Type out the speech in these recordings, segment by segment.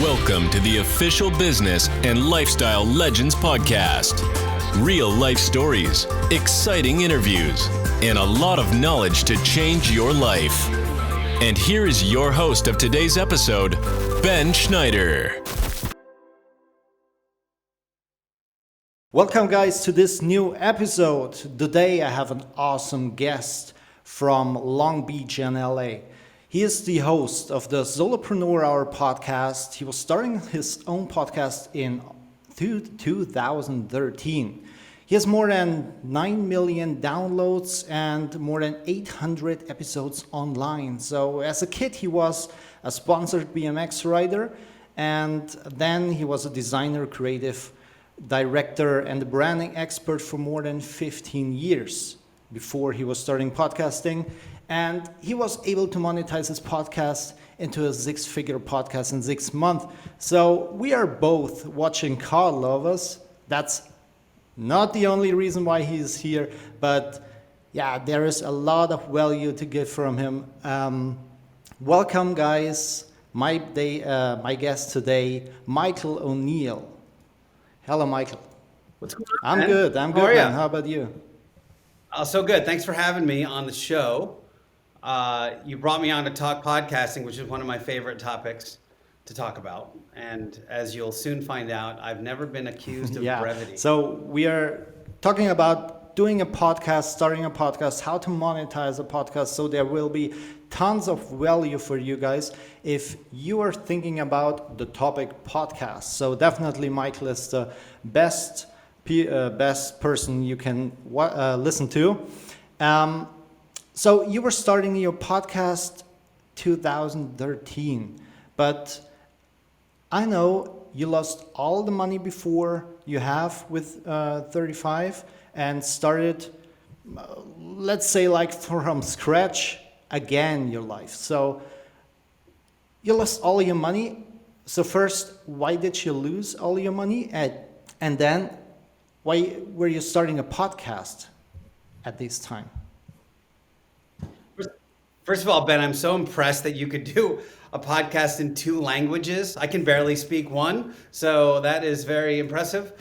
Welcome to the official Business and Lifestyle Legends podcast. Real life stories, exciting interviews, and a lot of knowledge to change your life. And here is your host of today's episode, Ben Schneider. Welcome guys to this new episode. Today I have an awesome guest from Long Beach in LA. He is the host of the Solopreneur Hour podcast. He was starting his own podcast in 2013. He has more than 9 million downloads and more than 800 episodes online. So as a kid, he was a sponsored BMX rider, and then he was a designer, creative director, and a branding expert for more than 15 years before he was starting podcasting. And he was able to monetize his podcast into a six-figure podcast in 6 months. So we are both watching car lovers. That's not the only reason why he's here, but yeah, there is a lot of value to get from him. Welcome, guys. My guest today, Michael O'Neill. Hello, Michael. What's going on, I'm man? good, How are man. ya? How about you? So good. Thanks for having me on the show. You brought me on to talk podcasting, which is one of my favorite topics to talk about. And as you'll soon find out, I've never been accused of brevity. So we are talking about doing a podcast, starting a podcast, how to monetize a podcast. So there will be tons of value for you guys if you are thinking about the topic podcast. So definitely Michael is the best person you can listen to. So you were starting your podcast 2013, but I know you lost all the money before you have with 35 and started, let's say, like from scratch again your life. So you lost all your money. So first, why did you lose all your money? And then why were you starting a podcast at this time? First of all, Ben, I'm so impressed that you could do a podcast in 2 languages. I can barely speak one, so that is very impressive.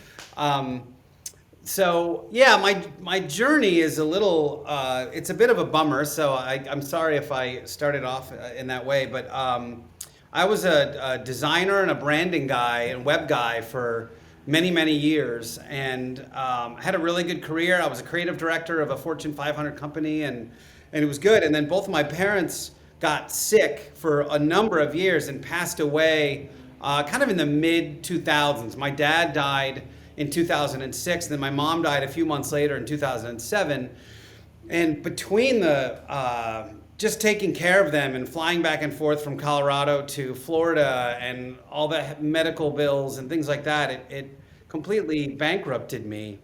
So yeah, my journey is a little, it's a bit of a bummer, so I'm sorry if I started off in that way, but I was a designer and a branding guy and web guy for many, many years, and had a really good career. I was a creative director of a Fortune 500 company, and it was good. And then both of my parents got sick for a number of years and passed away kind of in the mid 2000s. My dad died in 2006, and then my mom died a few months later in 2007. And between the just taking care of them and flying back and forth from Colorado to Florida and all the medical bills and things like that, it completely bankrupted me.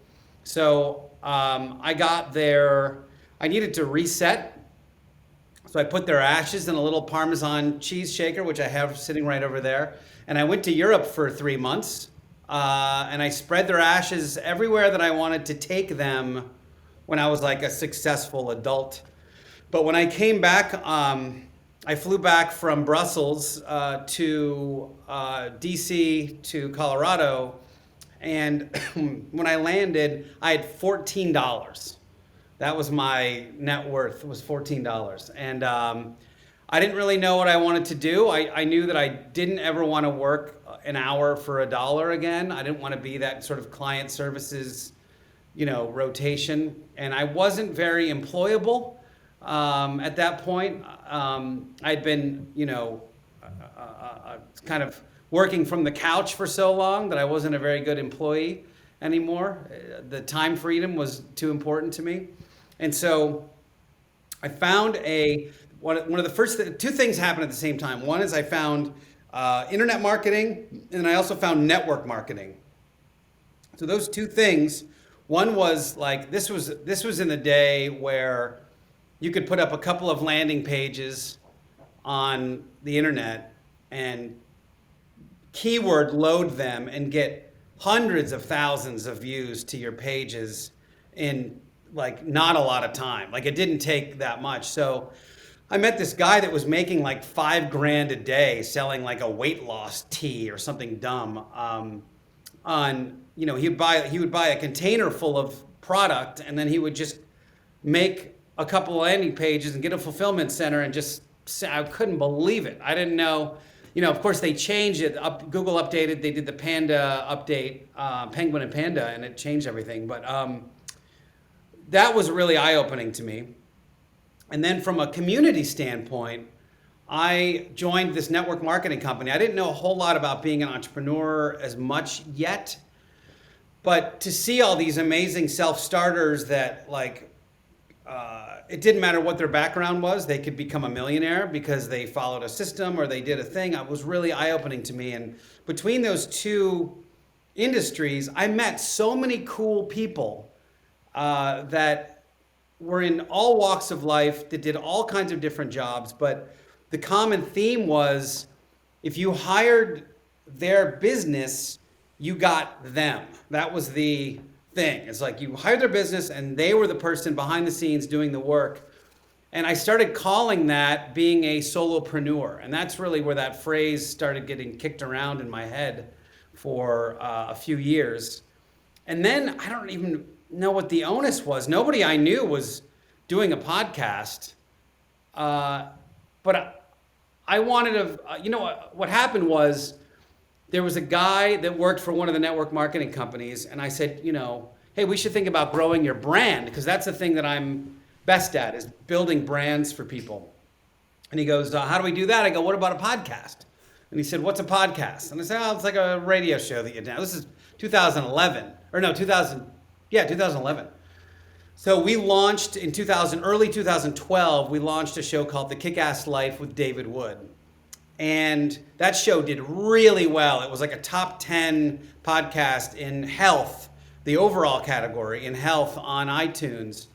So I got there. I needed to reset, so I put their ashes in a little Parmesan cheese shaker, which I have sitting right over there, and I went to Europe for 3 months, and I spread their ashes everywhere that I wanted to take them when I was like a successful adult. But when I came back, I flew back from Brussels to DC to Colorado, and when I landed, I had $14. That was my net worth, was $14. And I didn't really know what I wanted to do. I knew that I didn't ever want to work an hour for $1 again. I didn't want to be that sort of client services, rotation. And I wasn't very employable at that point. I'd been, kind of working from the couch for so long that I wasn't a very good employee anymore. The time freedom was too important to me. And so I found one of the first 2 things happened at the same time. One is I found internet marketing, and I also found network marketing. So those 2 things, one was like, this was in the day where you could put up a couple of landing pages on the internet and keyword load them and get hundreds of thousands of views to your pages in like not a lot of time. Like it didn't take that much. So I met this guy that was making like $5,000 a day selling like a weight loss tea or something dumb. He would buy a container full of product, and then he would just make a couple of landing pages and get a fulfillment center, and just I couldn't believe it. I didn't know. Of course they changed it. Google updated. They did the Panda update, Penguin and Panda, and it changed everything. But that was really eye-opening to me. And then from a community standpoint, I joined this network marketing company. I didn't know a whole lot about being an entrepreneur as much yet, but to see all these amazing self-starters that it didn't matter what their background was, they could become a millionaire because they followed a system or they did a thing. It was really eye-opening to me. And between those two industries, I met so many cool people that were in all walks of life, that did all kinds of different jobs. But the common theme was, if you hired their business, you got them. That was the thing. It's like you hired their business and they were the person behind the scenes doing the work. And I started calling that being a solopreneur. And that's really where that phrase started getting kicked around in my head for a few years. And then I don't even know what the onus was. Nobody I knew was doing a podcast. But I wanted to, what happened was, there was a guy that worked for one of the network marketing companies, and I said, hey, we should think about growing your brand, because that's the thing that I'm best at, is building brands for people. And he goes, how do we do that? I go, what about a podcast? And he said, what's a podcast? And I said, it's like a radio show that you do. This is 2011, 2011. So we launched in early 2012, we launched a show called The Kick-Ass Life with David Wood. And that show did really well. It was like a top 10 podcast in health, the overall category in health on iTunes.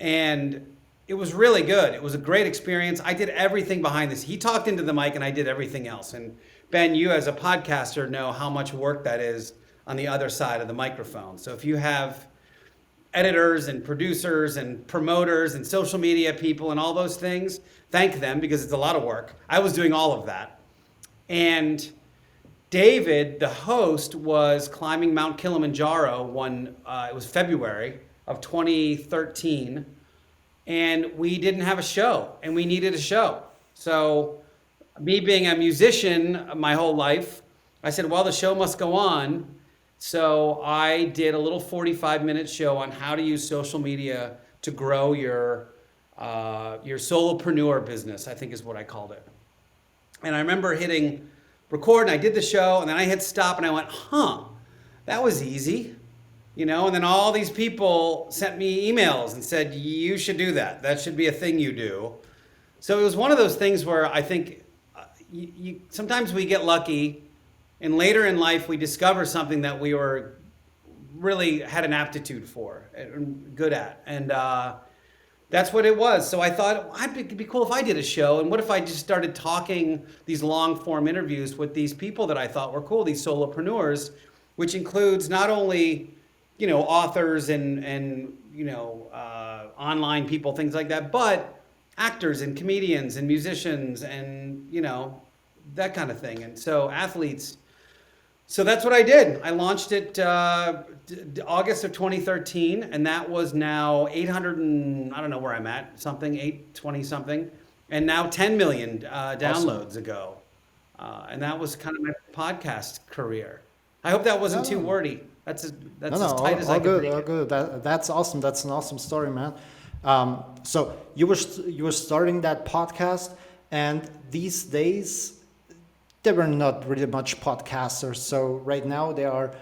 And it was really good. It was a great experience. I did everything behind this. He talked into the mic and I did everything else. And Ben, you as a podcaster know how much work that is on the other side of the microphone. So if you have editors and producers and promoters and social media people and all those things, thank them, because it's a lot of work. I was doing all of that. And David, the host, was climbing Mount Kilimanjaro it was February of 2013, and we didn't have a show, and we needed a show. So me being a musician my whole life, I said, well, the show must go on. So I did a little 45-minute show on how to use social media to grow your solopreneur business, I think is what I called it. And I remember hitting record, and I did the show, and then I hit stop, and I went, that was easy. And then all these people sent me emails and said, you should do that. That should be a thing you do. So it was one of those things where I think sometimes we get lucky, and later in life we discover something that we were really had an aptitude for, and good at. And that's what it was. So I thought, it'd be cool if I did a show. And what if I just started talking these long form interviews with these people that I thought were cool, these solopreneurs, which includes not only, authors and online people, things like that, but actors and comedians and musicians and, that kind of thing. And so athletes. So that's what I did. I launched it August of 2013, and that was now 800 and I don't know where I'm at, 820 something, and now 10 million downloads ago. And that was kind of my podcast career. I hope that wasn't too wordy. That's as tight as I could make it. Good. That's awesome. That's an awesome story, man. So you were starting that podcast, and these days there were not really much podcasters. So right now there are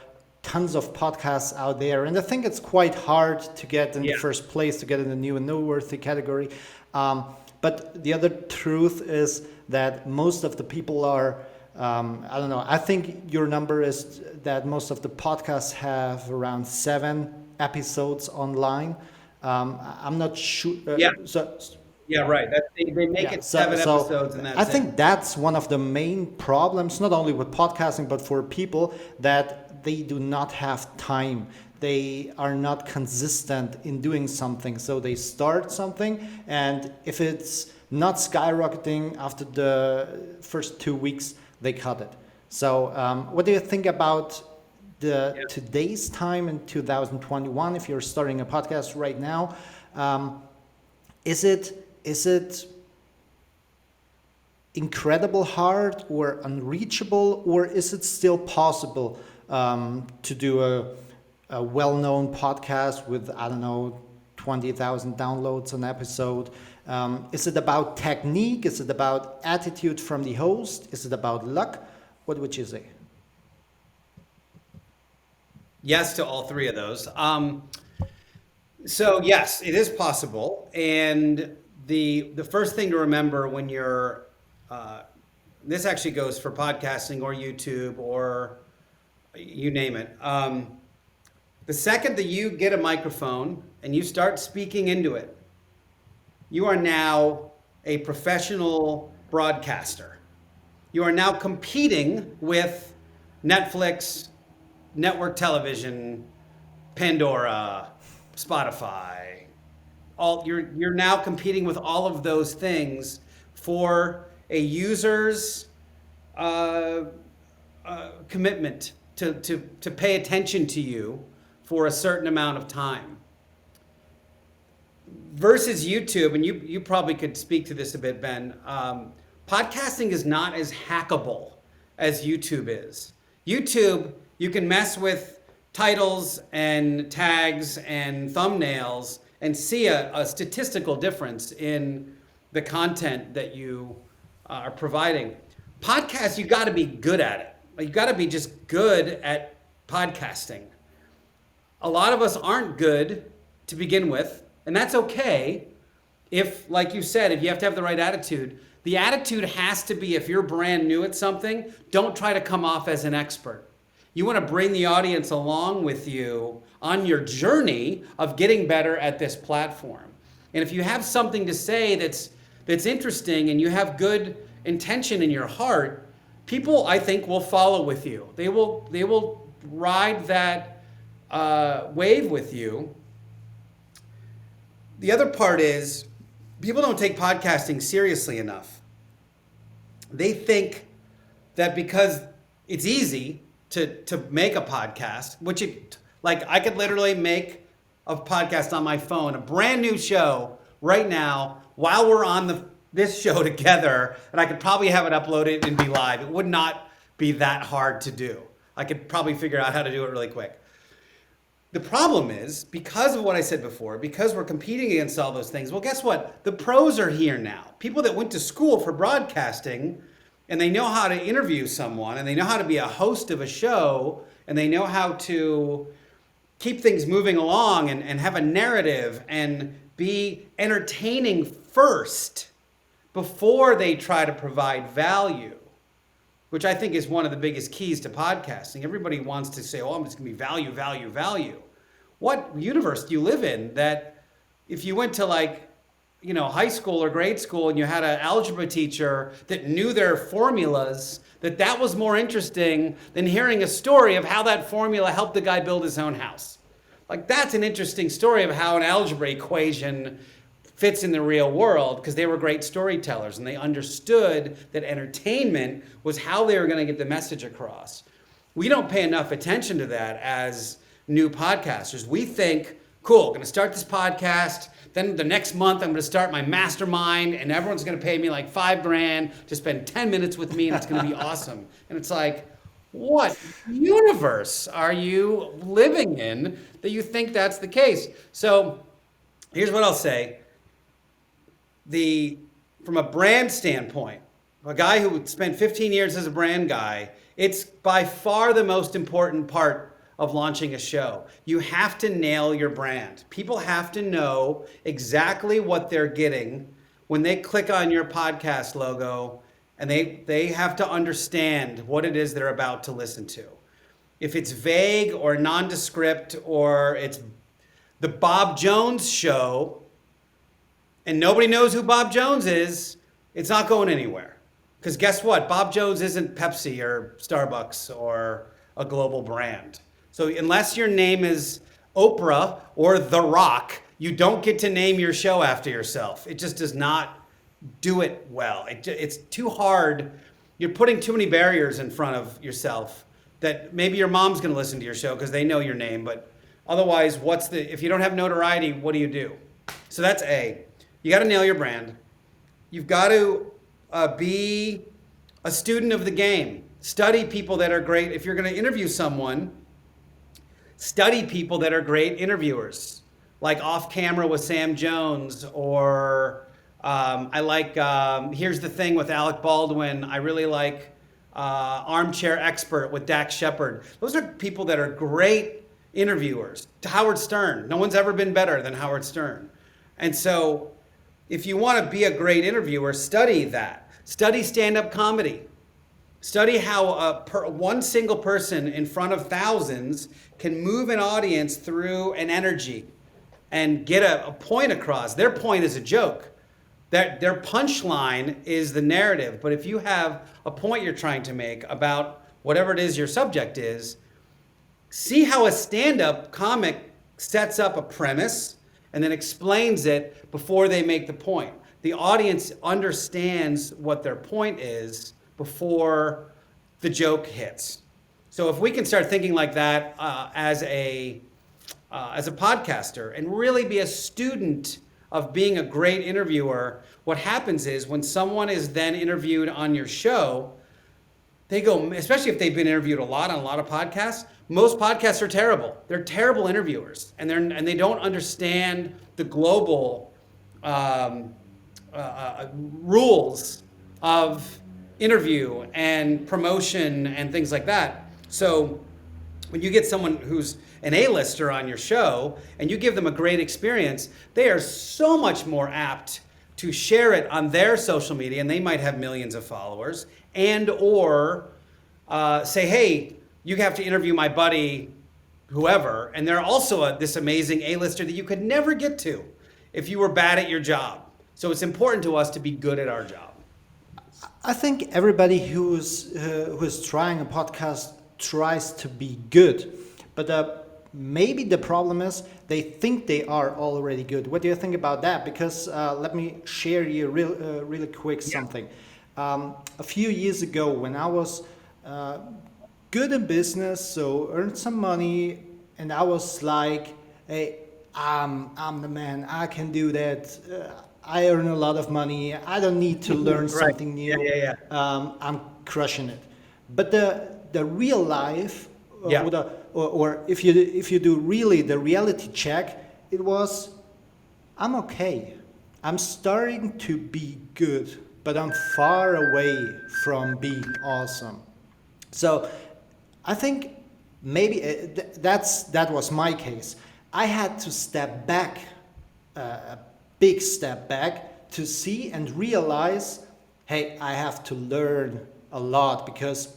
tons of podcasts out there, and I think it's quite hard to get in the first place, to get in the new and noteworthy category. But the other truth is that most of the people are, I think your number is that most of the podcasts have around 7 episodes online. I'm not sure. Yeah, right. They make it 7 episodes, and that's I think that's one of the main problems, not only with podcasting, but for people, that they do not have time. They are not consistent in doing something. So they start something, and if it's not skyrocketing. After the first 2 weeks, they cut it. So what do you think about today's time in 2021? If you're starting a podcast right now, is it incredible hard or unreachable, or is it still possible to do a well-known podcast with, I don't know, 20,000 downloads an episode? Is it about technique? Is it about attitude from the host? Is it about luck? What would you say? Yes to all three of those. So yes, it is possible. And the first thing to remember when you're, this actually goes for podcasting or YouTube or you name it. The second that you get a microphone and you start speaking into it, you are now a professional broadcaster. You are now competing with Netflix, network television, Pandora, Spotify. You're now competing with all of those things for a user's commitment to pay attention to you for a certain amount of time. Versus YouTube, and you probably could speak to this a bit, Ben, podcasting is not as hackable as YouTube is. YouTube, you can mess with titles and tags and thumbnails and see a statistical difference in the content that you are providing. Podcasts, you got to be good at it. You got to be just good at podcasting. A lot of us aren't good to begin with, and that's okay. If, like you said, if you have to have the right attitude, the attitude has to be, if you're brand new at something, don't try to come off as an expert. You want to bring the audience along with you on your journey of getting better at this platform. And if you have something to say that's interesting and you have good intention in your heart, people, I think, will follow with you. They will ride that wave with you. The other part is people don't take podcasting seriously enough. They think that because it's easy to make a podcast, which I could literally make a podcast on my phone, a brand new show right now while we're on this show together, and I could probably have it uploaded and be live. It would not be that hard to do. I could probably figure out how to do it really quick. The problem is, because of what I said before, because we're competing against all those things, well, guess what? The pros are here now. People that went to school for broadcasting, and they know how to interview someone, and they know how to be a host of a show, and they know how to keep things moving along and have a narrative and be entertaining first before they try to provide value, which I think is one of the biggest keys to podcasting. Everybody wants to say, oh, I'm just going to be value, value, value. What universe do you live in that if you went to high school or grade school and you had an algebra teacher that knew their formulas, that was more interesting than hearing a story of how that formula helped the guy build his own house? That's an interesting story of how an algebra equation fits in the real world, because they were great storytellers and they understood that entertainment was how they were going to get the message across. We don't pay enough attention to that as new podcasters. We think, cool, I'm going to start this podcast. Then the next month, I'm going to start my mastermind and everyone's going to pay me like $5,000 to spend 10 minutes with me and it's going to be awesome. And it's like, what universe are you living in that you think that's the case? So here's what I'll say. From a brand standpoint, a guy who spent 15 years as a brand guy, it's by far the most important part of launching a show. You have to nail your brand. People have to know exactly what they're getting when they click on your podcast logo, and they have to understand what it is they're about to listen to. If it's vague or nondescript, or it's the Bob Jones show, and nobody knows who Bob Jones is, it's not going anywhere. Because guess what? Bob Jones isn't Pepsi or Starbucks or a global brand. So unless your name is Oprah or The Rock, you don't get to name your show after yourself. It just does not do it well. It's too hard. You're putting too many barriers in front of yourself that maybe your mom's going to listen to your show because they know your name, but otherwise, if you don't have notoriety, what do you do? So that's A. You got to nail your brand. You've got to be a student of the game. Study people that are great. If you're going to interview someone, study people that are great interviewers, like Off Camera with Sam Jones, or I like Here's the Thing with Alec Baldwin. I really like Armchair Expert with Dax Shepard. Those are people that are great interviewers. To Howard Stern. No one's ever been better than Howard Stern. And so if you want to be a great interviewer, study that. Study stand-up comedy. Study how one single person in front of thousands can move an audience through an energy and get a point across. Their point is a joke. Their punchline is the narrative. But if you have a point you're trying to make about whatever it is your subject is, see how a stand-up comic sets up a premise and then explains it before they make the point. The audience understands what their point is before the joke hits. So if we can start thinking like that as a podcaster and really be a student of being a great interviewer, what happens is when someone is then interviewed on your show, they go, especially if they've been interviewed a lot on a lot of podcasts, most podcasts are terrible. They're terrible interviewers, and they don't understand the global rules of interview and promotion and things like that. So when you get someone who's an A-lister on your show and you give them a great experience, they are so much more apt to share it on their social media, and they might have millions of followers, and or say, hey, you have to interview my buddy, whoever, and they're also this amazing A-lister that you could never get to if you were bad at your job. So it's important to us to be good at our job. I think everybody who's trying a podcast tries to be good, but maybe the problem is they think they are already good. What do you think about that? Because let me share you really quick something. A few years ago, when I was good in business, so earned some money, and I was like, hey, I'm the man. I can do that. I earn a lot of money. I don't need to learn Right. something new. Yeah. I'm crushing it. But the real life, Yeah. or if you do really the reality check, it was, I'm okay. I'm starting to be good, but I'm far away from being awesome. So I think maybe that was my case. I had to step back, a big step back, to see and realize, hey, I have to learn a lot because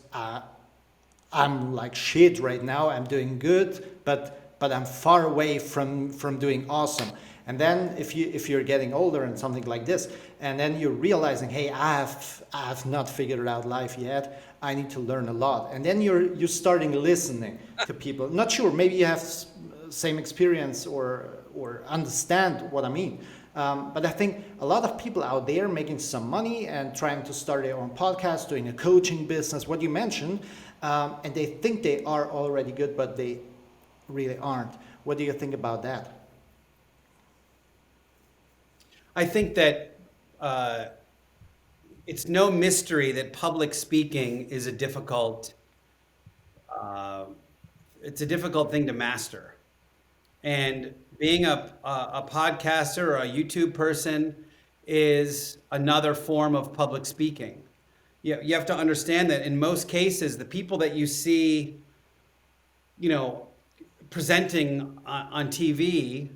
I'm like shit right now. I'm doing good, but I'm far away from doing awesome. And then if you're getting older and something like this, and then you're realizing, hey, I have not figured out life yet. I need to learn a lot. And then you're starting listening to people. Not sure, maybe you have same experience or understand what I mean. But I think a lot of people out there making some money and trying to start their own podcast, doing a coaching business, what you mentioned, and they think they are already good, but they really aren't. What do you think about that? I think that it's no mystery that public speaking is a difficult thing to master. And being a podcaster or a YouTube person is another form of public speaking. You have to understand that in most cases, the people that you see, presenting on TV,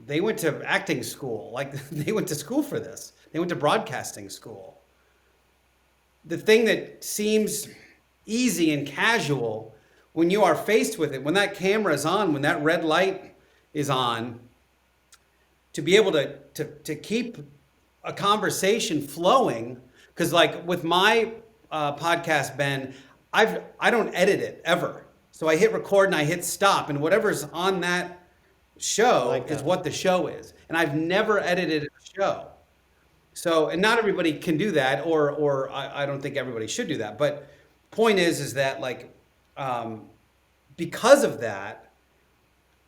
they went to acting school. Like they went to school for this. They went to broadcasting school. The thing that seems easy and casual, when you are faced with it, when that camera is on, when that red light is on, to be able to keep a conversation flowing, because like with my podcast, Ben, I don't edit it ever. So I hit record and I hit stop, and whatever's on that show is what the show is. And I've never edited a show. So, and not everybody can do that, or I don't think everybody should do that. But point is that like, because of that,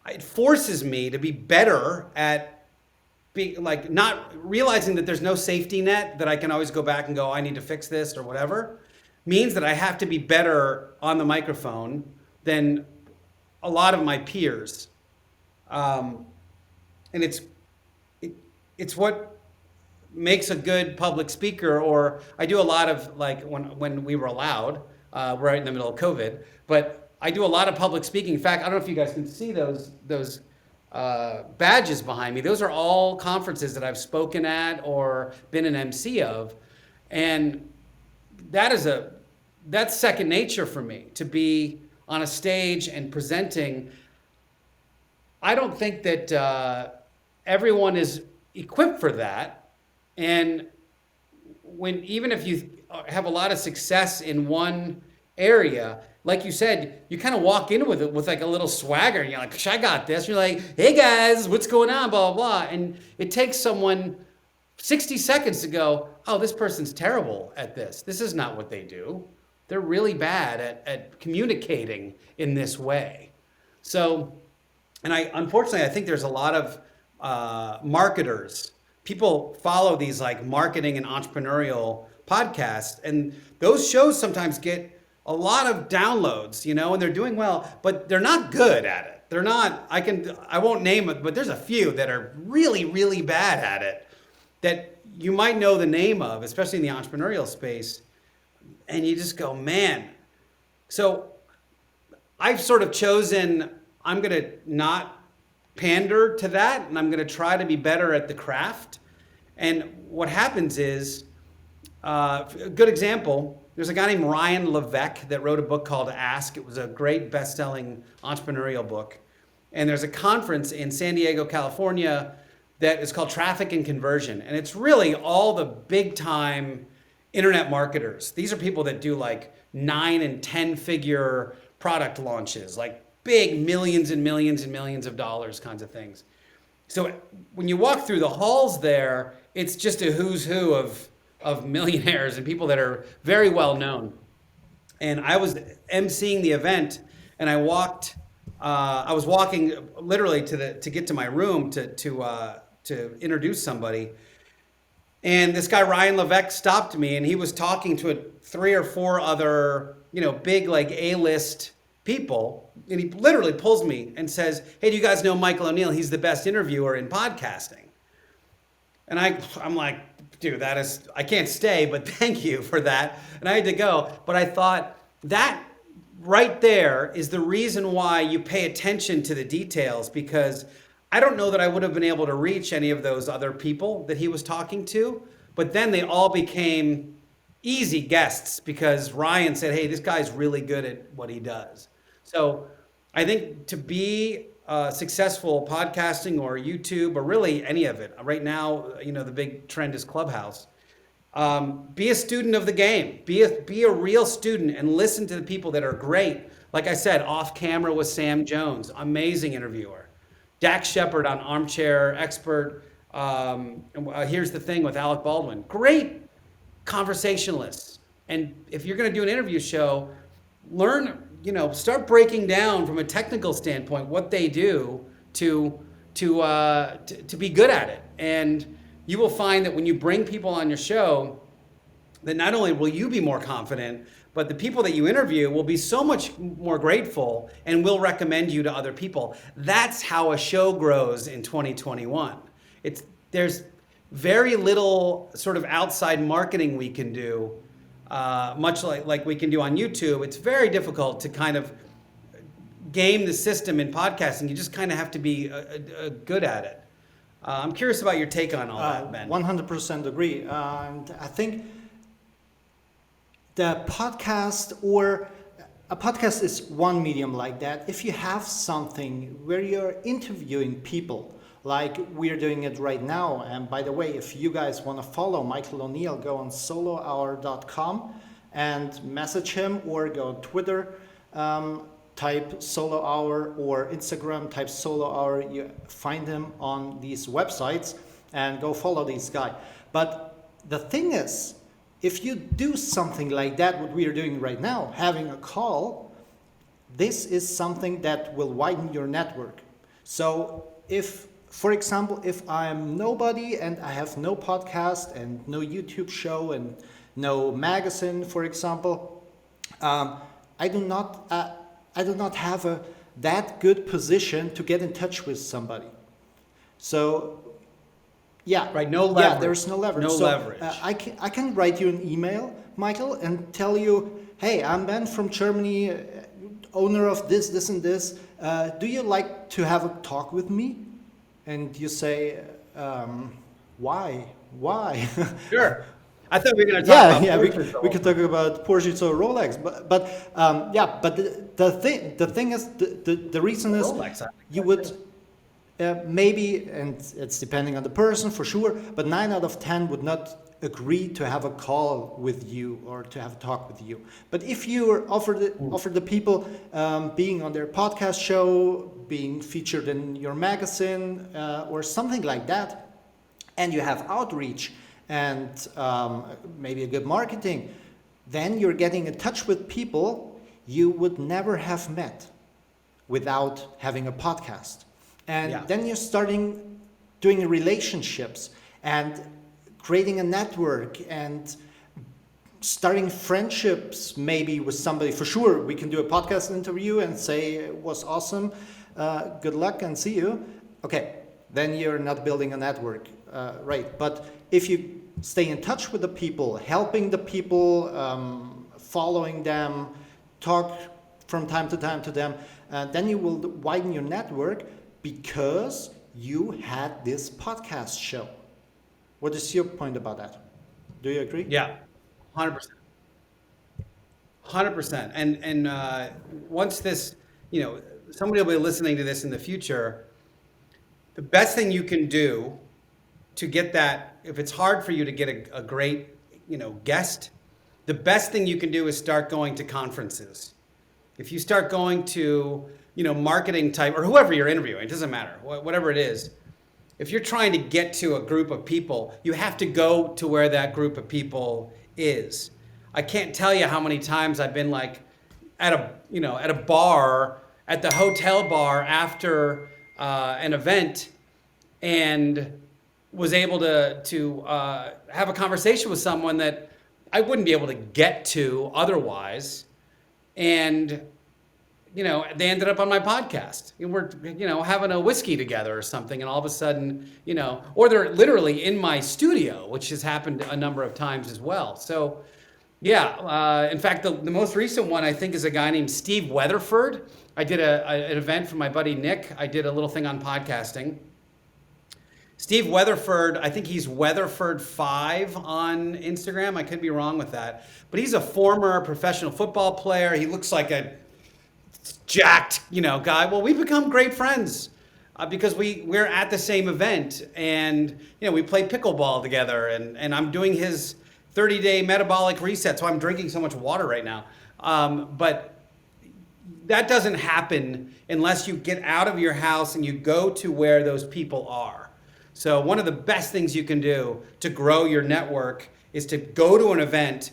it forces me to be better at being like not realizing that there's no safety net that I can always go back and go, I need to fix this or whatever, means that I have to be better on the microphone than a lot of my peers. And it's what makes a good public speaker. Or I do a lot of like when we were allowed, right in the middle of COVID, but I do a lot of public speaking. In fact, I don't know if you guys can see those badges behind me. Those are all conferences that I've spoken at or been an MC of, and that's second nature for me to be on a stage and presenting. I don't think that everyone is equipped for that. And even if you have a lot of success in one area, like you said, you kind of walk in with it with like a little swagger. And you're like, I got this. You're like, hey guys, what's going on? Blah, blah, blah. And it takes someone 60 seconds to go, oh, this person's terrible at this. This is not what they do. They're really bad at communicating in this way. So, and unfortunately, I think there's a lot of marketers. People follow these like marketing and entrepreneurial podcasts, and those shows sometimes get a lot of downloads, and they're doing well, but they're not good at it. They're not, I won't name it, but there's a few that are really, really bad at it that you might know the name of, especially in the entrepreneurial space. And you just go, man. So I've sort of chosen, I'm going to not pander to that, and I'm going to try to be better at the craft. And what happens is, a good example, there's a guy named Ryan Levesque that wrote a book called Ask. It was a great best-selling entrepreneurial book. And there's a conference in San Diego, California that is called Traffic and Conversion. And it's really all the big-time internet marketers. These are people that do like 9 and 10 figure product launches, like big millions and millions and millions of dollars kinds of things. So when you walk through the halls there, it's just a who's who of millionaires and people that are very well known. And I was emceeing the event, and I was walking literally to get to my room to introduce somebody. And this guy, Ryan Levesque, stopped me, and he was talking to 3 or 4 other, big like A-list people. And he literally pulls me and says, hey, do you guys know Michael O'Neill? He's the best interviewer in podcasting. And I'm like, dude, I can't stay, but thank you for that. And I had to go. But I thought that right there is the reason why you pay attention to the details, because I don't know that I would have been able to reach any of those other people that he was talking to, but then they all became easy guests because Ryan said, hey, this guy's really good at what he does. So I think to be successful podcasting or YouTube or really any of it, right now, the big trend is Clubhouse. Be a student of the game. Be a real student and listen to the people that are great. Like I said, Off Camera with Sam Jones, amazing interviewer. Dax Shepard on Armchair Expert. Here's the Thing with Alec Baldwin. Great conversationalists. And if you're going to do an interview show, learn, start breaking down from a technical standpoint what they do to be good at it. And you will find that when you bring people on your show, that not only will you be more confident, but the people that you interview will be so much more grateful and will recommend you to other people. That's how a show grows in 2021. There's very little sort of outside marketing we can do, much like we can do on YouTube. It's very difficult to kind of game the system in podcasting. You just kind of have to be good at it. I'm curious about your take on all that, Ben. 100% agree. And I think the podcast, or a podcast is one medium like that. If you have something where you're interviewing people, like we're doing it right now, and by the way, if you guys want to follow Michael O'Neill, go on solohour.com and message him, or go on Twitter, type Solo Hour, or Instagram, type Solo Hour. You find him on these websites and go follow this guy. But the thing is, if you do something like that, what we are doing right now, having a call, this is something that will widen your network. So if, for example, if I'm nobody and I have no podcast and no YouTube show and no magazine, for example, I do not have that good position to get in touch with somebody. So, yeah, Right, no leverage. Yeah, there's no leverage. No so, leverage. I can write you an email, Michael, and tell you, hey, I'm Ben from Germany, owner of this, and this. Do you like to have a talk with me? And you say, why? Sure. I thought we were going to talk about we could talk about Porsche or Rolex, but the thing is, the reason is Rolex, you would maybe, and it's depending on the person for sure, but 9 out of 10 would not agree to have a call with you or to have a talk with you. But if you were offer the people being on their podcast show, being featured in your magazine or something like that, and you have outreach and maybe a good marketing, then you're getting in touch with people you would never have met without having a podcast. And then you're starting doing relationships and creating a network and starting friendships maybe with somebody. For sure, we can do a podcast interview and say it was awesome, good luck and see you. Okay, then you're not building a network, right? But if you stay in touch with the people, helping the people, following them, talk from time to time to them, then you will widen your network because you had this podcast show. What is your point about that? Do you agree? Yeah, 100%. 100%. And once this, somebody will be listening to this in the future, the best thing you can do to get that, if it's hard for you to get a great, guest, the best thing you can do is start going to conferences. If you start going to, marketing type, or whoever you're interviewing, it doesn't matter, whatever it is. If you're trying to get to a group of people, you have to go to where that group of people is. I can't tell you how many times I've been like at a bar, at the hotel bar after an event, and was able to have a conversation with someone that I wouldn't be able to get to otherwise, and they ended up on my podcast. And we're, having a whiskey together or something, and all of a sudden, or they're literally in my studio, which has happened a number of times as well. So, yeah. In fact, the most recent one I think is a guy named Steve Weatherford. I did an event for my buddy Nick. I did a little thing on podcasting. Steve Weatherford, I think he's Weatherford5 on Instagram. I could be wrong with that, but he's a former professional football player. He looks like a jacked, guy. Well, we've become great friends because we're at the same event, and we play pickleball together, and I'm doing his 30-day metabolic reset, so I'm drinking so much water right now. But that doesn't happen unless you get out of your house and you go to where those people are. So one of the best things you can do to grow your network is to go to an event.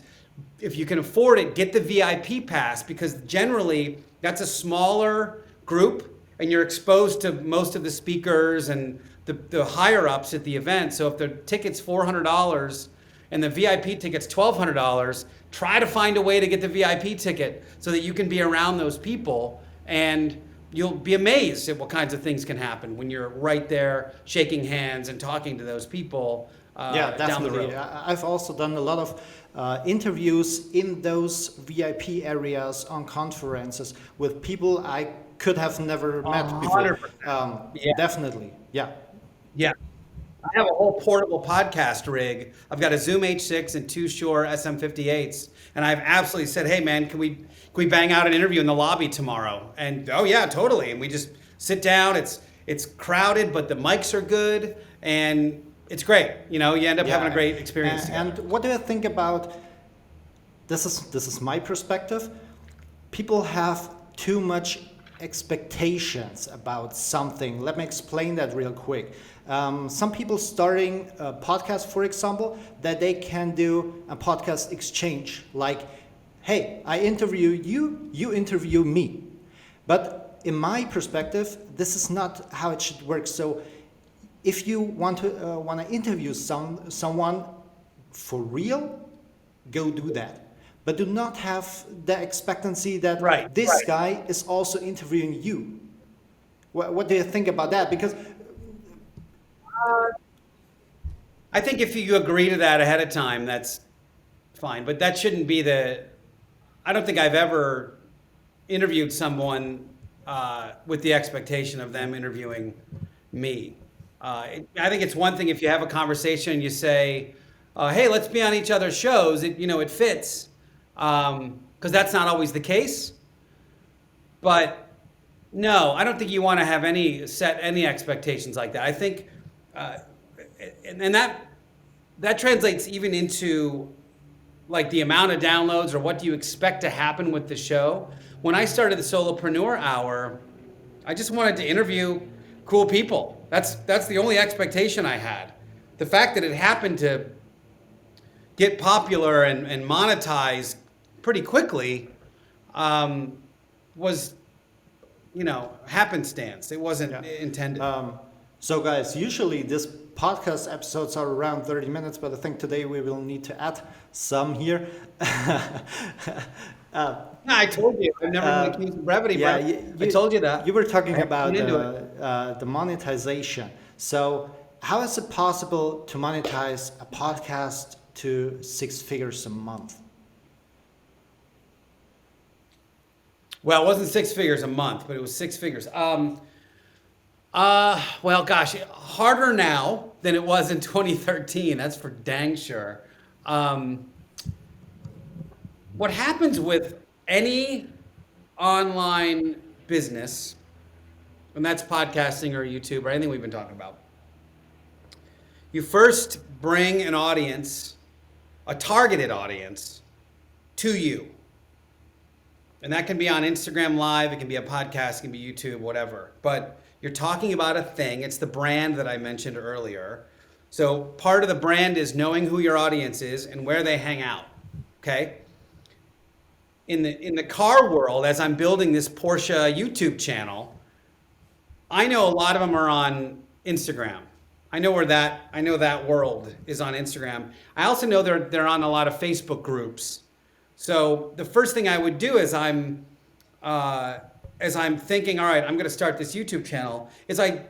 If you can afford it, get the VIP pass, because generally that's a smaller group and you're exposed to most of the speakers and the higher ups at the event. So if the ticket's $400 and the VIP ticket's $1,200, try to find a way to get the VIP ticket so that you can be around those people, and you'll be amazed at what kinds of things can happen when you're right there shaking hands and talking to those people down the road. I've also done a lot of interviews in those VIP areas on conferences with people I could have never met before. Definitely, yeah. Yeah. I have a whole portable podcast rig. I've got a Zoom H6 and 2 Shure SM58s, and I've absolutely said, "Hey man, can we bang out an interview in the lobby tomorrow?" And oh yeah, totally. And we just sit down. It's crowded, but the mics are good, and it's great. You end up having a great experience. And what do you think about this? Is my perspective. People have too much expectations about something. Let me explain that real quick. Some people starting a podcast, for example, that they can do a podcast exchange, like, hey, I interview you, you interview me. But in my perspective, this is not how it should work. So if you want to interview someone for real, go do that. But do not have the expectancy that this guy is also interviewing you. What do you think about that? Because I think if you agree to that ahead of time, that's fine. But that shouldn't be I don't think I've ever interviewed someone with the expectation of them interviewing me. I think it's one thing if you have a conversation and you say, hey, let's be on each other's shows. It fits. Because that's not always the case. But no, I don't think you want to set any expectations like that. I think, and that translates even into like the amount of downloads or what do you expect to happen with the show. When I started the Solopreneur Hour, I just wanted to interview cool people. That's the only expectation I had. The fact that it happened to get popular and monetize pretty quickly was, happenstance. It wasn't intended. So guys, usually this podcast episodes are around 30 minutes, but I think today we will need to add some here. I told you, I've never been accused of brevity, bro. I told you that. You were talking about the monetization. So how is it possible to monetize a podcast to 6 figures a month? Well, it wasn't 6 figures a month, but it was 6 figures. Well, gosh, harder now than it was in 2013. That's for dang sure. What happens with any online business, and that's podcasting or YouTube or anything we've been talking about, you first bring an audience, a targeted audience, to you. And that can be on Instagram Live, it can be a podcast, it can be YouTube, whatever. But you're talking about a thing. It's the brand that I mentioned earlier. So part of the brand is knowing who your audience is and where they hang out, okay? In the car world, as I'm building this Porsche YouTube channel, I know a lot of them are on Instagram. I know that world is on Instagram. I also know they're on a lot of Facebook groups. So the first thing I would do as I'm thinking, all right, I'm going to start this YouTube channel, is I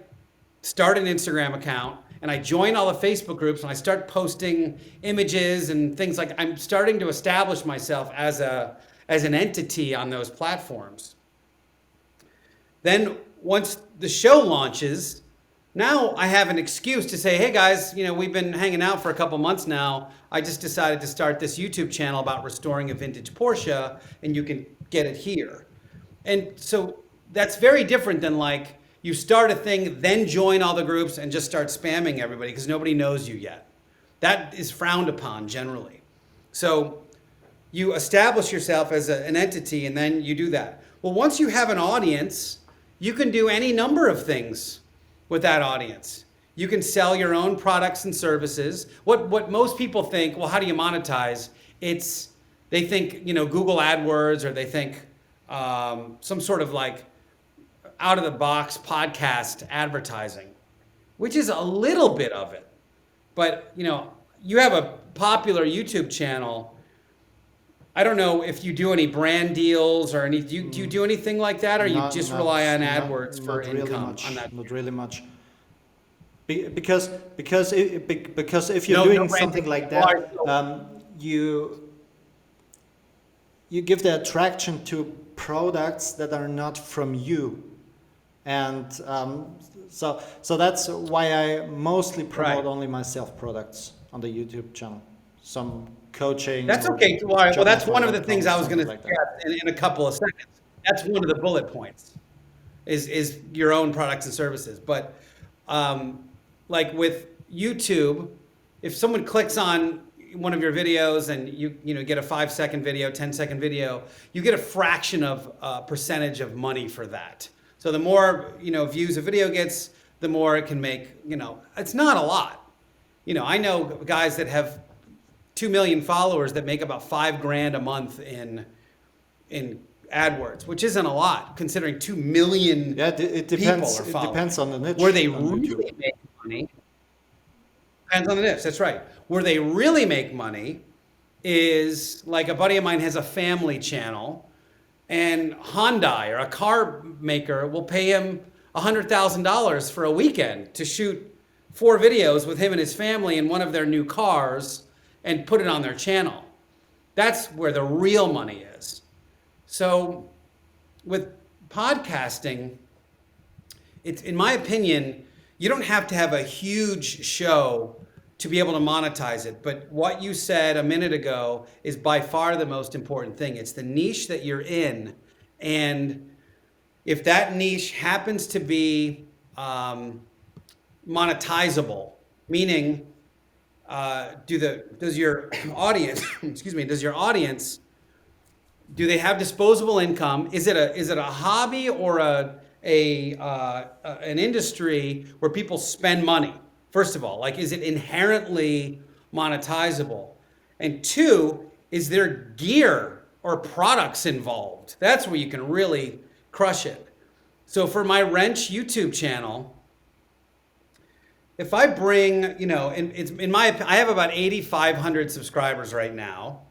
start an Instagram account and I join all the Facebook groups and I start posting images and things like. I'm starting to establish myself as an entity on those platforms. Then once the show launches, now I have an excuse to say, hey guys, we've been hanging out for a couple months now. I just decided to start this YouTube channel about restoring a vintage Porsche, and you can get it here. And so that's very different than like you start a thing, then join all the groups and just start spamming everybody because nobody knows you yet. That is frowned upon generally. So you establish yourself as an entity and then you do that. Well, once you have an audience, you can do any number of things with that audience. You can sell your own products and services. What most people think, well, how do you monetize? They think, Google AdWords, or they think some sort of like out of the box podcast advertising, which is a little bit of it. But, you have a popular YouTube channel. I don't know if you do any brand deals or any. Do you do anything like that, or you just rely on AdWords for income? Not really much. Because if you're doing something like that, you give the attraction to products that are not from you, and so that's why I mostly promote only my self products on the YouTube channel. Some coaching. That's okay. Well, that's one of the things I was going to say in a couple of seconds. That's one of the bullet points, is your own products and services. But like with YouTube, if someone clicks on one of your videos and you know get a 5-second video, 10-second video, you get a fraction of percentage of money for that. So the more views a video gets, the more it can make. It's not a lot. I know guys that have 2 million followers that make about $5,000 a month in AdWords, which isn't a lot considering 2 million it depends. people are following. It depends on the niche. Where they really make money depends on the niche. That's right. Where they really make money is like a buddy of mine has a family channel, and Hyundai or a car maker will pay him $100,000 for a weekend to shoot 4 videos with him and his family in one of their new cars and put it on their channel. That's where the real money is. So with podcasting, it's, in my opinion, you don't have to have a huge show to be able to monetize it. But what you said a minute ago is by far the most important thing. It's the niche that you're in. And if that niche happens to be monetizable, meaning does your audience, does your audience, do they have disposable income? Is it a hobby or an industry where people spend money? First of all, like, is it inherently monetizable? And 2, is there gear or products involved? That's where you can really crush it. So for my wrench YouTube channel, if I bring, I have about 8,500 subscribers right now.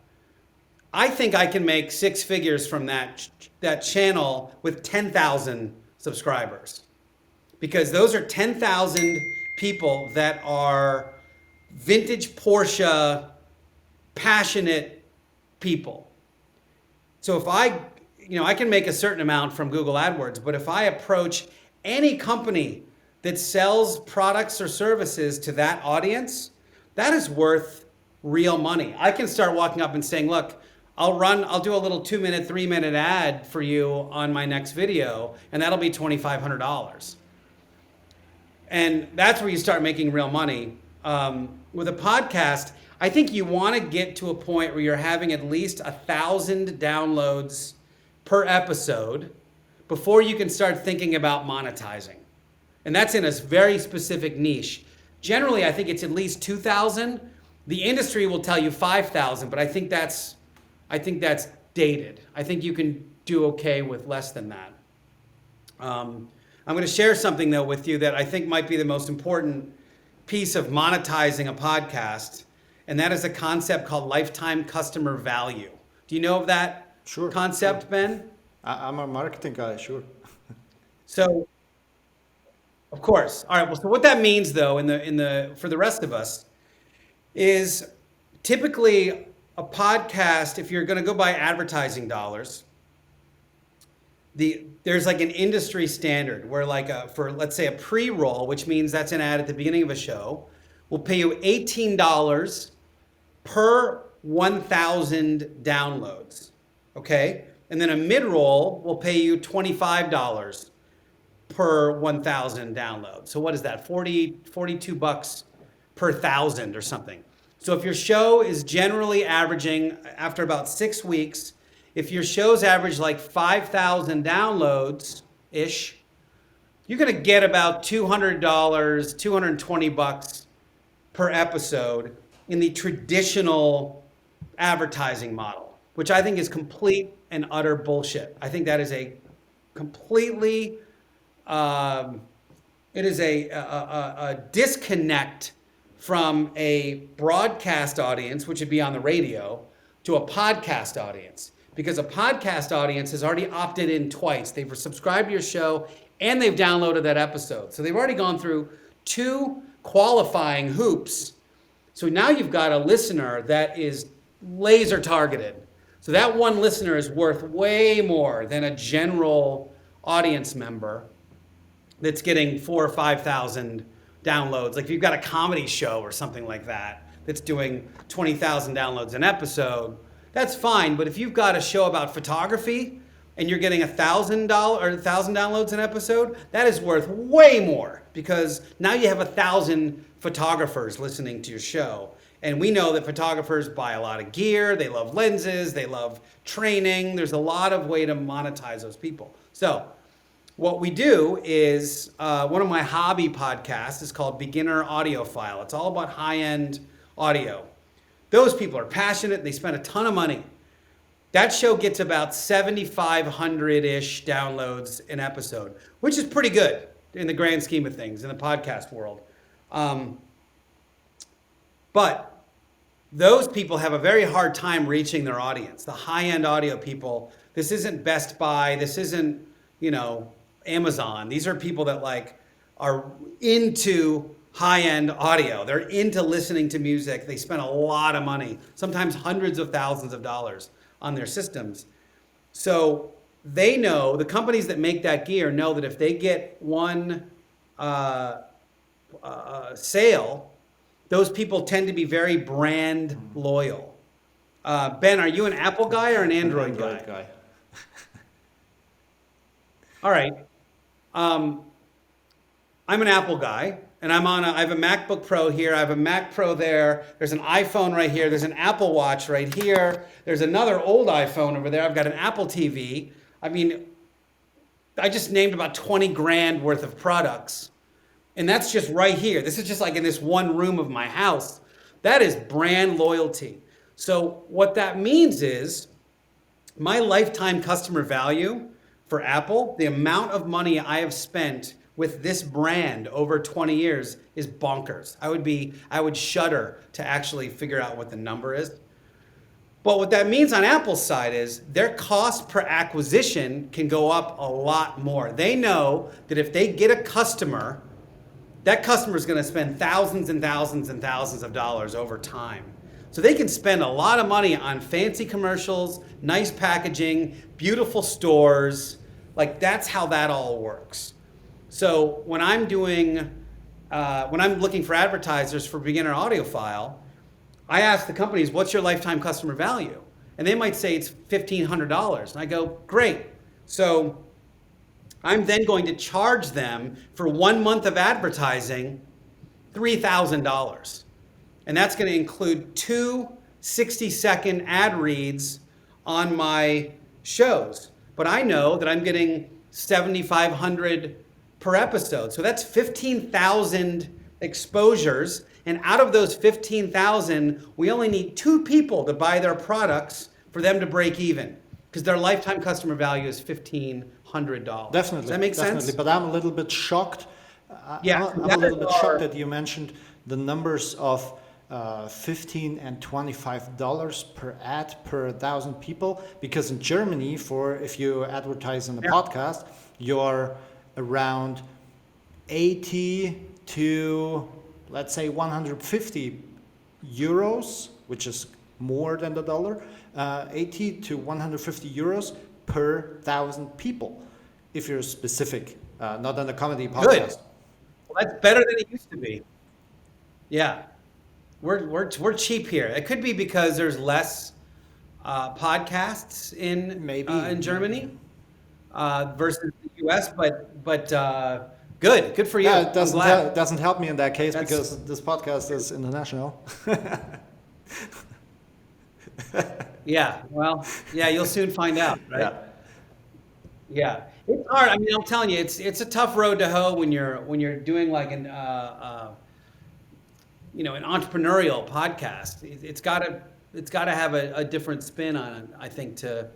I think I can make 6 figures from that channel with 10,000 subscribers, because those are 10,000 people that are vintage Porsche passionate people. So if I can make a certain amount from Google AdWords, but if I approach any company that sells products or services to that audience, that is worth real money. I can start walking up and saying, look, I'll do a little 2-minute, 3-minute ad for you on my next video, and that'll be $2,500. And that's where you start making real money. With a podcast, I think you want to get to a point where you're having at least 1,000 downloads per episode before you can start thinking about monetizing. And that's in a very specific niche. Generally, I think it's at least 2,000. The industry will tell you 5,000, but I think that's dated. I think you can do okay with less than that. I'm going to share something though with you that I think might be the most important piece of monetizing a podcast, and that is a concept called lifetime customer value. Do you know of that concept, sure. Ben? I'm a marketing guy, sure. So, of course. All right. Well, so what that means though, for the rest of us, is typically a podcast, if you're going to go buy advertising dollars, there's like an industry standard where for let's say a pre-roll, which means that's an ad at the beginning of a show, will pay you $18 per 1,000 downloads. Okay? And then a mid-roll will pay you $25 per 1,000 downloads. So what is that? $42 per 1,000 or something. So if your show is generally averaging, after about 6 weeks, if your show's average like 5,000 downloads-ish, you're going to get about $200, $220 per episode in the traditional advertising model, which I think is complete and utter bullshit. I think that is a completely, it is a disconnect from a broadcast audience, which would be on the radio, to a podcast audience. Because a podcast audience has already opted in twice. They've subscribed to your show and they've downloaded that episode. So they've already gone through 2 qualifying hoops. So now you've got a listener that is laser targeted. So that one listener is worth way more than a general audience member that's getting 4,000 or 5,000 downloads. Like if you've got a comedy show or something like that that's doing 20,000 downloads an episode, that's fine. But if you've got a show about photography and you're getting $1,000 or 1,000 downloads an episode, that is worth way more, because now you have 1,000 photographers listening to your show. And we know that photographers buy a lot of gear, they love lenses, they love training. There's a lot of way to monetize those people. So what we do is one of my hobby podcasts is called Beginner Audiophile. It's all about high-end audio. Those people are passionate, they spend a ton of money. That show gets about 7,500-ish downloads an episode, which is pretty good in the grand scheme of things in the podcast world. But those people have a very hard time reaching their audience. The high-end audio people, this isn't Best Buy, this isn't, Amazon. These are people that are into high-end audio. They're into listening to music. They spend a lot of money, sometimes hundreds of thousands of dollars on their systems. So they know, the companies that make that gear know that if they get one sale, those people tend to be very brand loyal. Ben, are you an Apple guy or an Android guy? All right. I'm an Apple guy, and I have a MacBook Pro here. I have a Mac Pro there. There's an iPhone right here. There's an Apple Watch right here. There's another old iPhone over there. I've got an Apple TV. I mean, I just named about 20 grand worth of products. And that's just right here. This is just like in this one room of my house. That is brand loyalty. So what that means is my lifetime customer value for Apple, the amount of money I have spent with this brand over 20 years is bonkers. I would shudder to actually figure out what the number is. But what that means on Apple's side is their cost per acquisition can go up a lot more. They know that if they get a customer, that customer is going to spend thousands and thousands and thousands of dollars over time. So they can spend a lot of money on fancy commercials, nice packaging, beautiful stores. That's how that all works. So when I'm looking for advertisers for Beginner Audiophile, I ask the companies, what's your lifetime customer value? And they might say it's $1,500. And I go, great. So I'm then going to charge them for 1 month of advertising $3,000. And that's going to include 2 60-second ad reads on my shows. But I know that I'm getting 7,500 per episode. So that's 15,000 exposures. And out of those 15,000, we only need 2 people to buy their products for them to break even, because their lifetime customer value is $1,500. Definitely. Does that make sense? But I'm a little bit shocked. Yeah, I'm a little bit shocked that you mentioned the numbers of $15 and $25 per ad per 1,000 people, because in Germany, if you advertise on a podcast, you're around 80 to, let's say, 150 euros, which is more than the dollar, 80 to 150 euros per 1,000 people, if you're specific, not on a comedy podcast. Good. Well, that's better than it used to be. Yeah. We're cheap here. It could be because there's less podcasts in Germany versus the US, but good for you. Yeah, it doesn't help me in that case because this podcast is international. Yeah, well, you'll soon find out, right? Yeah. It's hard. I mean, I'm telling you, it's a tough road to hoe when you're doing like an entrepreneurial podcast. It's got to have a different spin on it, I think, to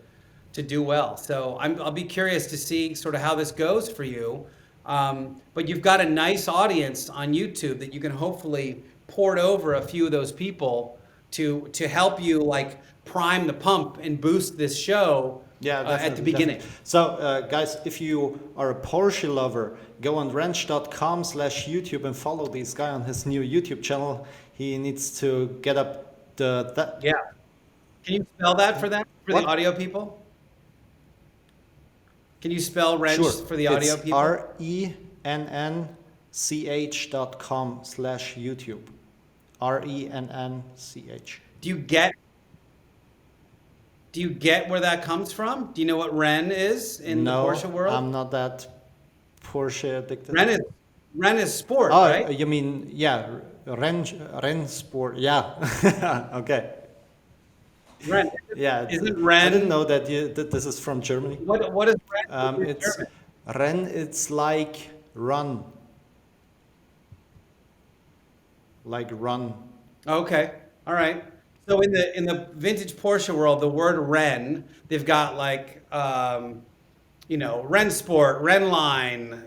do well. So I'll be curious to see sort of how this goes for you. But you've got a nice audience on YouTube that you can hopefully port over a few of those people to help you prime the pump and boost this show. At the beginning. Definitely. So, guys, if you are a Porsche lover, go on wrench.com/YouTube and follow this guy on his new YouTube channel. He needs to get up the... Yeah. Can you spell that for them, for the audio people? Can you spell wrench for the audio people? RENNCH.com/YouTube. RENNCH. Do you get where that comes from? Do you know what Ren is in the Porsche world? I'm not that Porsche addicted. Ren is sport, Oh, right? you mean, yeah, Ren sport. Yeah. Okay. Ren. Yeah, Isn't I didn't Ren? know that this is from Germany. What is Ren in It's German? Ren. It's like run. Okay. All right. So in the vintage Porsche world, the word Ren, they've got like Ren Sport, Ren Line,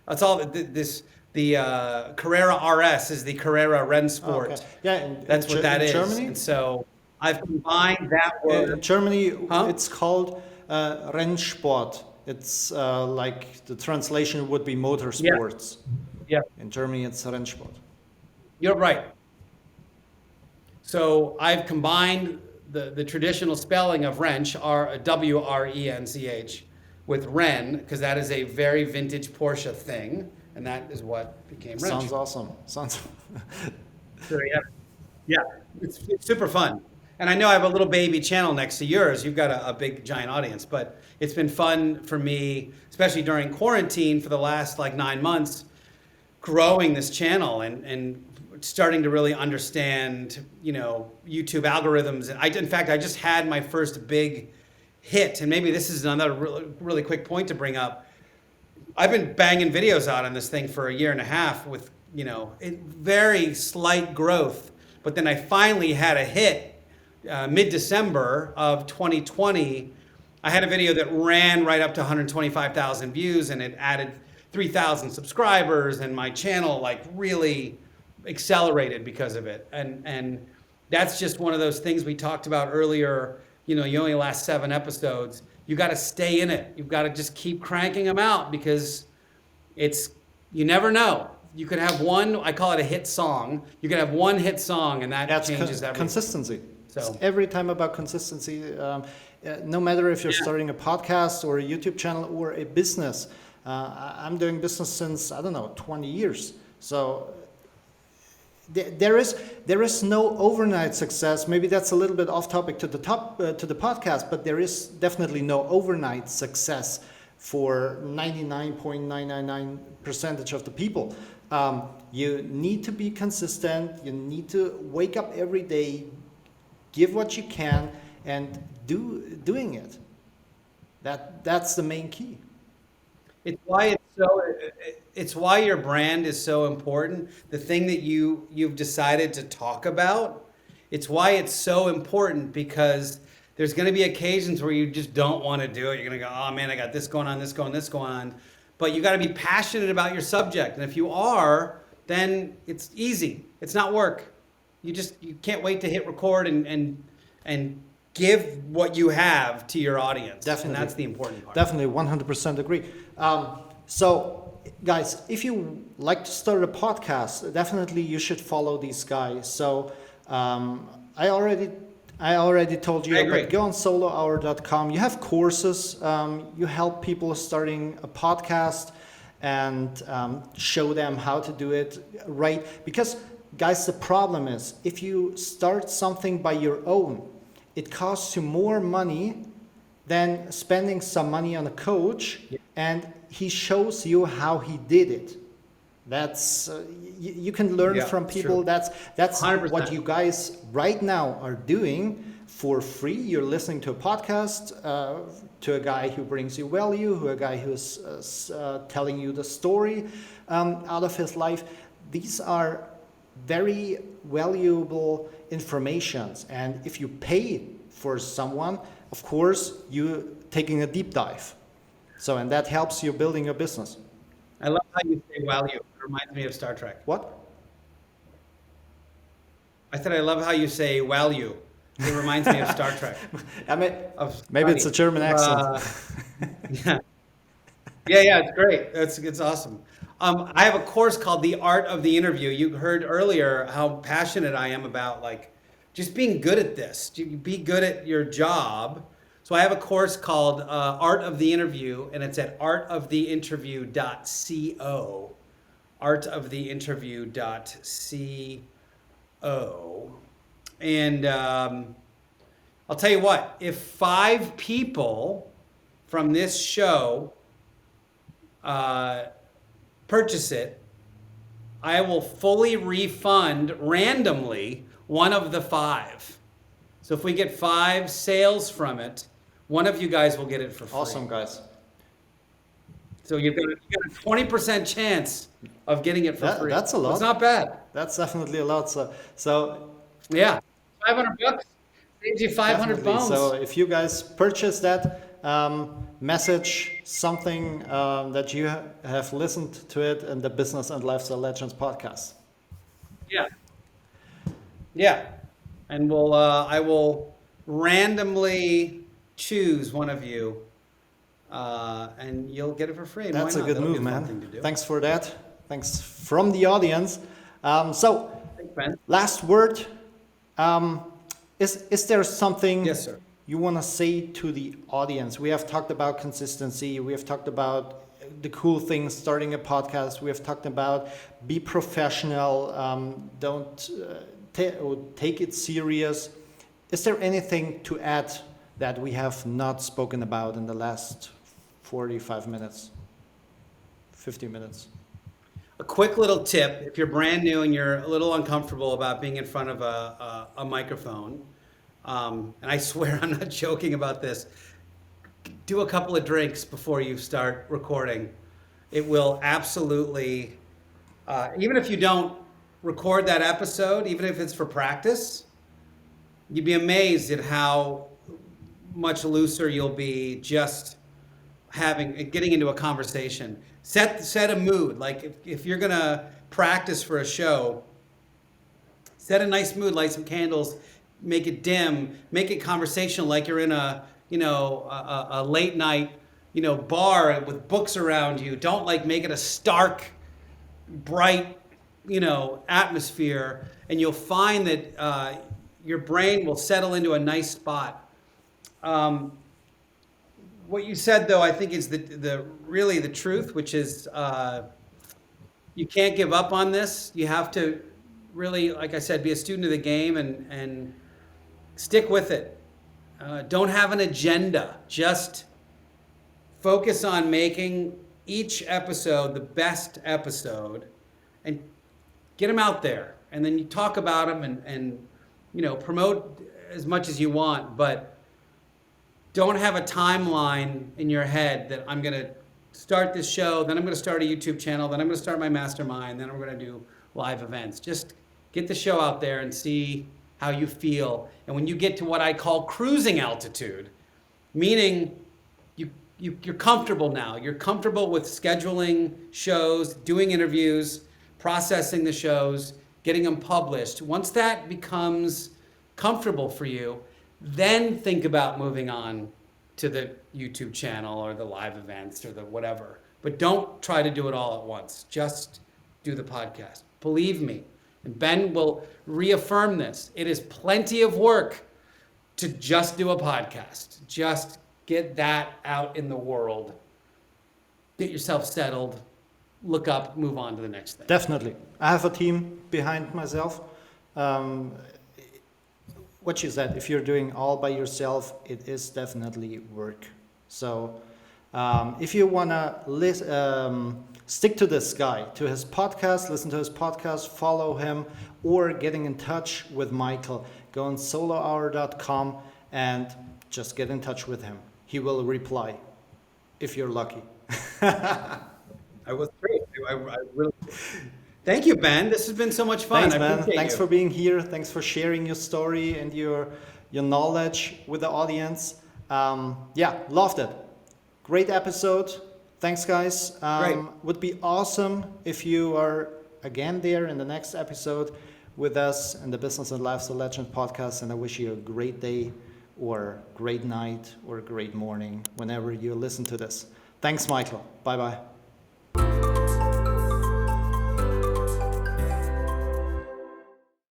that's all the Carrera RS is the Carrera Ren Oh, okay. Sport. Yeah, That's what that in is. Germany, And so I've combined that in word. Germany, Huh? it's called Rennsport. It's like the translation would be Yeah. motorsports. Yeah. In Germany, it's Rennsport. You're right. So I've combined the traditional spelling of wrench, Wrench, with Ren, because that is a very vintage Porsche thing, and that is what became wrench. Sounds awesome. Sounds. So, yeah, yeah, it's super fun. And I know I have a little baby channel next to yours. You've got a big giant audience, but it's been fun for me, especially during quarantine for the last like 9 months, growing this channel and starting to really understand, YouTube algorithms. And in fact, I just had my first big hit, and maybe this is another really, really quick point to bring up. I've been banging videos out on this thing for a year and a half with, very slight growth, but then I finally had a hit mid-December of 2020. I had a video that ran right up to 125,000 views, and it added 3,000 subscribers, and my channel like really accelerated because of it. And that's just one of those things we talked about earlier. You only last 7 episodes. You got to stay in it. You've got to just keep cranking them out, because you never know. You could have one, I call it a hit song. You could have one hit song, and that changes everything. Consistency. So It's every time about consistency. No matter if you're starting a podcast or a YouTube channel or a business. I'm doing business since, I don't know, 20 years. So there is no overnight success. Maybe that's a little bit off topic to the podcast, but there is definitely no overnight success for 99.999% of the people. You need to be consistent. You need to wake up every day, give what you can, and doing it. That's the main key. It's why your brand is so important. The thing that you've decided to talk about, it's why it's so important, because there's going to be occasions where you just don't want to do it. You're going to go, oh man, I got this going on, this going on. But you got to be passionate about your subject. And if you are, then it's easy. It's not work. You can't wait to hit record and give what you have to your audience. Definitely. And that's the important part. Definitely, 100% agree. So, guys, if you like to start a podcast, definitely you should follow these guys. So, I already told you, but go on solohour.com. You have courses. You help people starting a podcast and show them how to do it right. Because, guys, the problem is if you start something by your own, it costs you more money than spending some money on a coach, and he shows you how he did it. That's you can learn from people. True. That's 100%. what you guys right now are doing for free. You're listening to a podcast to a guy who brings you value, a guy who's telling you the story out of his life. These are very valuable informations, and if you pay for someone, of course you're taking a deep dive. So, and that helps you building your business. I love how you say value. It reminds me of Star Trek. What? I said I love how you say value. It reminds me of Star Trek. I mean, maybe it's a German accent. Yeah, it's great. It's awesome. I have a course called The Art of the Interview. You heard earlier how passionate I am about just being good at this. Be good at your job. So I have a course called Art of the Interview, and it's at artoftheinterview.co. artoftheinterview.co. And I'll tell you what, if 5 people from this show purchase it, I will fully refund randomly one of the 5. So if we get 5 sales from it, one of you guys will get it for free. Awesome, guys. So you've got a 20% chance of getting it for free. That's a lot. It's not bad. That's definitely a lot. So Yeah, $500 saves you 500 definitely. pounds. So if you guys purchase that, message something that you have listened to it in the Business and Lifestyle Legends podcast. Yeah, and I will randomly choose one of you, and you'll get it for free. That's Why a not? good That'll be move, fun thing man. to do. Thanks for that. Thanks from the audience. So, Thanks, Ben. last word. Is there something Yes, sir. you want to say to the audience? We have talked about consistency. We have talked about the cool things, starting a podcast. We have talked about be professional. Don't take it serious. Is there anything to add that we have not spoken about in the last 45 minutes, 50 minutes? A quick little tip: if you're brand new and you're a little uncomfortable about being in front of a microphone, and I swear I'm not joking about this, do a couple of drinks before you start recording. It will absolutely, even if you don't record that episode, even if it's for practice, you'd be amazed at how much looser you'll be just getting into a conversation. Set a mood. Like if you're gonna practice for a show, set a nice mood, light some candles, make it dim, make it conversational, like you're in a late night bar with books around you. Don't make it a stark, bright atmosphere, and you'll find that your brain will settle into a nice spot. What you said, though, I think is really the truth, which is you can't give up on this. You have to really, like I said, be a student of the game and stick with it. Don't have an agenda. Just focus on making each episode the best episode and get them out there. And then you talk about them and promote as much as you want, but don't have a timeline in your head that I'm going to start this show, then I'm going to start a YouTube channel, then I'm going to start my mastermind, then I'm going to do live events. Just get the show out there and see how you feel. And when you get to what I call cruising altitude, meaning you're comfortable now. You're comfortable with scheduling shows, doing interviews, processing the shows, getting them published. Once that becomes comfortable for you, then think about moving on to the YouTube channel or the live events or the whatever. But don't try to do it all at once. Just do the podcast. Believe me, and Ben will reaffirm this. It is plenty of work to just do a podcast. Just get that out in the world. Get yourself settled. Look up, move on to the next thing. Definitely. I have a team behind myself. What you said, if you're doing all by yourself, it is definitely work. So if you want to stick to this guy, to his podcast, listen to his podcast, follow him, or getting in touch with Michael, go on solohour.com and just get in touch with him. He will reply if you're lucky. I was great. I really... Thank you, Ben. This has been so much fun. Thanks, man. Thanks you. for being here. Thanks for sharing your story and your knowledge with the audience. Loved it. Great episode. Thanks, guys. Great. Would be awesome if you are again there in the next episode with us in the Business and Lifestyle Legend podcast. And I wish you a great day or great night or great morning whenever you listen to this. Thanks, Michael. Bye-bye.